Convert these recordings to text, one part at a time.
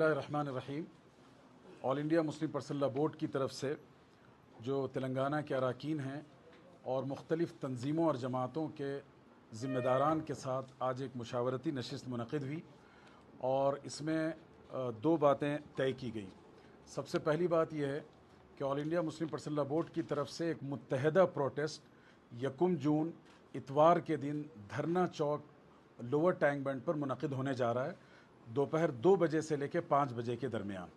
बिस्मिल्लाहिर्रहमानिर्रहीम। All India Muslim personal law board की तरफ से जो तेलंगाना के अरकान हैं और मुख्तलिफ़ तंजीमों और जमातों के ज़िम्मेदारान के साथ आज एक मुशावरती नशिस्त मुनक़िद हुई और इसमें दो बातें तय की गई। सबसे पहली बात यह है कि all India Muslim personal law board की तरफ से एक मुत्तहदा प्रोटेस्ट 1 जून इतवार के दिन धरना चौक लोअर टैंक बैंड पर मुनक़िद होने जा रहा है, दोपहर 2 बजे से लेकर 5 बजे के दरमियान।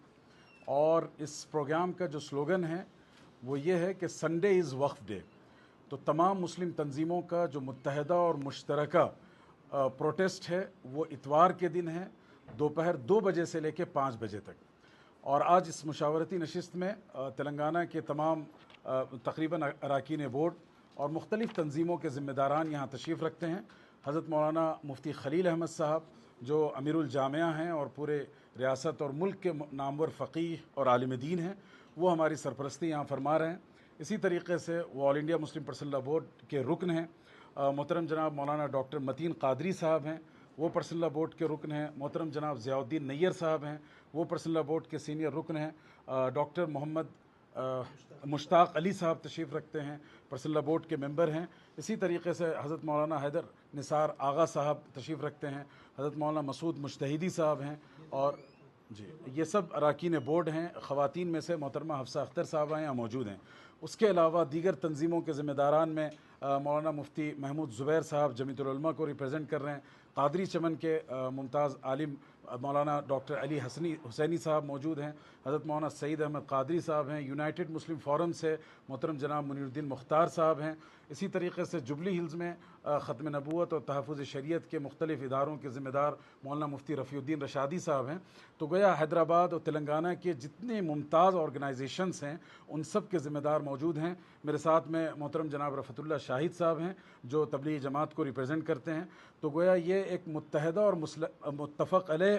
और इस प्रोग्राम का जो स्लोगन है वो ये है कि संडे इज़ वक्फ डे। तो तमाम मुस्लिम तंजीमों का जो मुत्तहदा और मुश्तरका प्रोटेस्ट है वो इतवार के दिन है, दोपहर 2 बजे से लेकर 5 बजे तक। और आज इस मुशावरती नशिस्त में तेलंगाना के तमाम तकरीबन अरकान बोर्ड और मुख्तलिफ़ तंजीमों के ज़िम्मेदारान यहाँ तशरीफ़ रखते हैं। हज़रत मौलाना मुफ्ती खलील अहमद साहब जो अमीरुल जामिया हैं और पूरे रियासत और मुल्क के नामवर फ़क़ीह और आलिम दीन हैं, वो हमारी सरपरस्ती यहाँ फरमा रहे हैं। इसी तरीके से वो all India Muslim personal law board के रुकन हैं, मोहतरम जनाब मौलाना डॉक्टर मतीन क़ादरी साहब हैं, वो पर्सनल लॉ बोर्ड के रुकन हैं। मोहतरम जनाब ज़ियाउद्दीन नैयर साहब हैं, वो पर्सनल लॉ बोर्ड के सीनियर रुकन हैं। डॉक्टर मोहम्मद मुश्ताक अली साहब तशरीफ़ रखते हैं, पर्सनल लॉ बोर्ड के मेंबर हैं। इसी तरीके से हज़रत मौलाना हैदर निसार आगा साहब तशरीफ़ रखते हैं, हज़रत मौलाना मसूद मुजतहिदी साहब हैं और जी ये सब अरकान बोर्ड हैं। ख़वातीन में से मोहतरमा हफ्सा अख्तर साहबा यहाँ मौजूद हैं। उसके अलावा दीगर तंजीमों के ज़िम्मेदारान में मौलाना मुफ्ती महमूद ज़ुबैर साहब जमीयतुल उलमा को रिप्रेजेंट कर रहे हैं। कादरी चमन के मुमताज़ आलिम मौलाना डॉक्टर अली हुसैनी साहब मौजूद हैं। हज़रत मौलाना सईद अहमद क़ादरी साहब हैं। यूनाइटेड मुस्लिम फोरम से मोहतरम जनाब मुनीरुद्दीन मुख्तार साहब हैं। इसी तरीके से जुबली हिल्स में ख़त्म नबूवत और तहफ़्फ़ुज़ शरीयत के मुख्तलिफ़ इदारों के ज़िम्मेदार मौलाना मुफ्ती रफ़ीउद्दीन रशादी साहब हैं। तो गोया हैदराबाद और तेलंगाना के जितने मुमताज़ ऑर्गेनाइजेशंस हैं उन सब के ज़िम्मेदार मौजूद हैं। मेरे साथ में मोहतरम जनाब रफ़तुल्लाह शाहिद साहब हैं जो तबलीगी जमात को रिप्रेजेंट करते हैं। तो गोया ये एक मुत्तहदा और मुत्तफ़क़ अलैह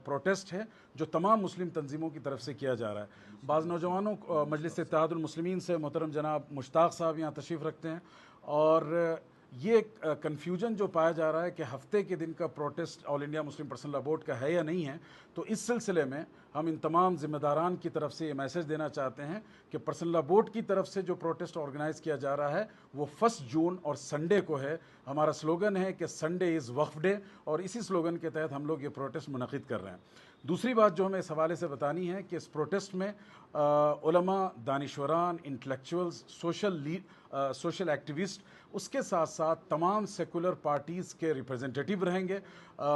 प्रोटेस्ट है जो तमाम मुस्लिम तंजीमों की तरफ से किया जा रहा है। बाज़ नौजवानों मजलिस इत्तेहादुल मुस्लिमीन से मोहतरम जनाब मुश्ताक साहब यहाँ तशरीफ़ रखते हैं और ये कन्फ्यूजन जो पाया जा रहा है कि हफ्ते के दिन का protest all India Muslim personal law board का है या नहीं है, तो इस सिलसिले में हम इन तमाम ज़िम्मेदारान की तरफ से ये मैसेज देना चाहते हैं कि पर्सनल लॉ बोर्ड की तरफ से जो प्रोटेस्ट ऑर्गेनाइज़ किया जा रहा है वो 1 जून और संडे को है। हमारा स्लोगन है कि संडे इज़ वक्फ डे और इसी स्लोगन के तहत हम लोग ये प्रोटेस्ट मुनक़िद कर रहे हैं। दूसरी बात जो हमें इस हवाले से बतानी है कि इस प्रोटेस्ट में उलमा, दानिशवरान, इंटेलेक्चुअल्स, सोशल एक्टिविस्ट, उसके साथ साथ तमाम सेकुलर पार्टीज़ के रिप्रेजेंटेटिव रहेंगे।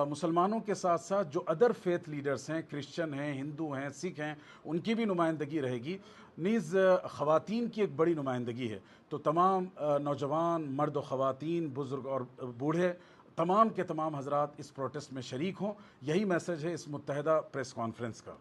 मुसलमानों के साथ साथ जो अदर फेथ लीडर्स हैं, क्रिश्चियन हैं, हिंदू हैं, सिख हैं, उनकी भी नुमाइंदगी रहेगी। नीज़ ख़वातीन की एक बड़ी नुमाइंदगी है। तो तमाम नौजवान, मर्द व ख़वातीन, बुज़ुर्ग और बूढ़े, तमाम के तमाम हज़रात इस प्रोटेस्ट में शरीक हों। यही मैसेज है इस मुत्तहदा प्रेस कॉन्फ्रेंस का।